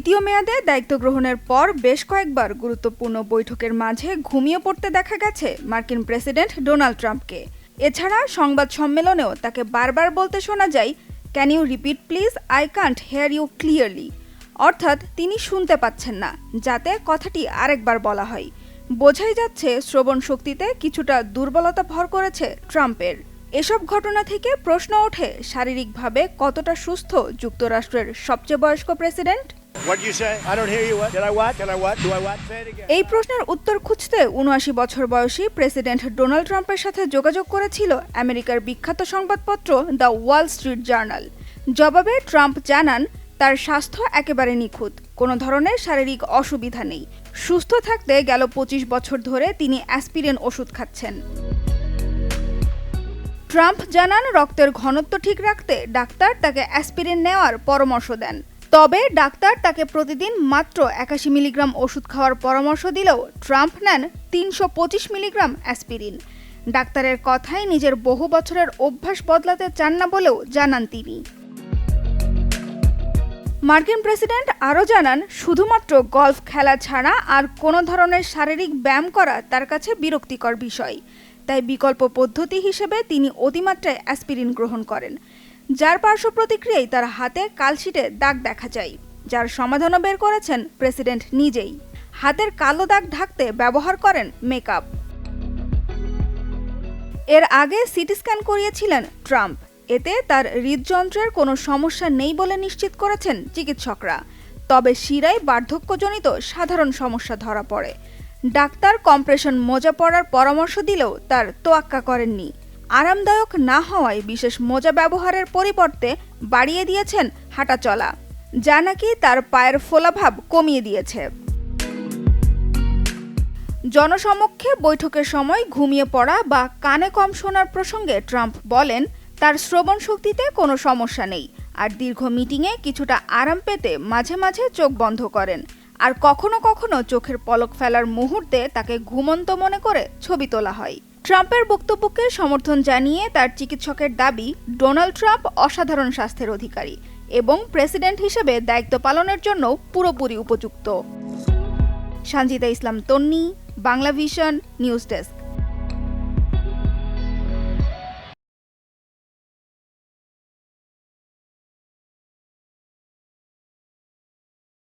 দ্বিতীয় মেয়াদে দায়িত্ব গ্রহণের পর বেশ কয়েকবার গুরুত্বপূর্ণ বৈঠকের মাঝে ঘুমিয়ে পড়তে দেখা গেছে মার্কিন প্রেসিডেন্ট ডোনাল্ড ট্রাম্পকে। এছাড়া সংবাদ সম্মেলনেও তাকে বারবার বলতে শোনা যায়, can you repeat please, I can't hear you clearly. অর্থাৎ তিনি শুনতে পাচ্ছেন না, যাতে কথাটি আরেকবার বলা হয়। বোঝাই যাচ্ছে শ্রবণ শক্তিতে কিছুটা দুর্বলতা ভর করেছে ট্রাম্পের। এসব ঘটনা থেকে প্রশ্ন ওঠে, শারীরিকভাবে কতটা সুস্থ যুক্তরাষ্ট্রের সবচেয়ে বয়স্ক প্রেসিডেন্ট? এই প্রশ্নের উত্তর খুঁজতে ৭৯ বছর বয়সী প্রেসিডেন্ট ডোনাল্ড ট্রাম্পের সাথে যোগাযোগ করেছিল আমেরিকার বিখ্যাত সংবাদপত্র দ্য ওয়াল স্ট্রিট জার্নাল। জবাবে ট্রাম্প জানান, তার স্বাস্থ্য একেবারে নিখুঁত, কোনো ধরনের শারীরিক অসুবিধা নেই। সুস্থ থাকতে গেল ২৫ বছর ধরে তিনি অ্যাসপিরিন ওষুধ খাচ্ছেন। ট্রাম্প জানান, রক্তের ঘনত্ব ঠিক রাখতে ডাক্তার তাকে অ্যাসপিরিন নেওয়ার পরামর্শ দেন। তবে ডাক্তার তাকে প্রতিদিন মাত্র ৮১ মিলিগ্রাম ওষুধ খাওয়ার পরামর্শ দিলেও ট্রাম্প নেন ৩২৫ মিলিগ্রাম অ্যাসপিরিন। ডাক্তারের কথায় নিজের বহু বছরের অভ্যাস বদলাতে চান না বলেও জানান তিনি। মার্কিন প্রেসিডেন্ট আরও জানান, শুধুমাত্র গলফ খেলা ছাড়া আর কোনো ধরনের শারীরিক ব্যায়াম করা তার কাছে বিরক্তিকর বিষয়। তাই বিকল্প পদ্ধতি হিসেবে তিনি অতিমাত্রায় অ্যাসপিরিন গ্রহণ করেন, যার পার্শ্ব প্রতিক্রিয়ায় তার হাতে কালশিটে দাগ দেখা যায়, যার সমাধানও বের করেছেন প্রেসিডেন্ট নিজেই। হাতের কালো দাগ ঢাকতে ব্যবহার করেন মেকআপ। এর আগে সিটি স্ক্যান করিয়েছিলেন ট্রাম্প। এতে তার হৃদযন্ত্রের কোনো সমস্যা নেই বলে নিশ্চিত করেছেন চিকিৎসকরা। তবে শিরায় বার্ধক্যজনিত সাধারণ সমস্যা ধরা পড়ে। ডাক্তার কম্প্রেশন মোজা পরার পরামর্শ দিলেও তার তোয়াক্কা করেননি। আরামদায়ক না হওয়ায় বিশেষ মোজা ব্যবহারের পরিবর্তে বাড়িয়ে দিয়েছেন হাঁটাচলা, যা নাকি তার পায়ের ফোলাভাব কমিয়ে দিয়েছে। জনসমক্ষে বৈঠকের সময় ঘুমিয়ে পড়া বা কানে কম শোনার প্রসঙ্গে ট্রাম্প বলেন, তার শ্রবণ শক্তিতে কোনো সমস্যা নেই, আর দীর্ঘ মিটিংয়ে কিছুটা আরাম পেতে মাঝে মাঝে চোখ বন্ধ করেন, আর কখনো কখনো চোখের পলক ফেলার মুহূর্তে তাকে ঘুমন্ত মনে করে ছবি তোলা হয়। ট্রাম্পের বক্তব্যকে সমর্থন জানিয়ে তার চিকিৎসকের দাবি, ডোনাল্ড ট্রাম্প অসাধারণ স্বাস্থ্যের অধিকারী এবং প্রেসিডেন্ট হিসেবে দায়িত্ব পালনের জন্য পুরোপুরি উপযুক্ত। সানজিদা ইসলাম তন্নি, বাংলা ভিশন নিউজ ডেস্ক।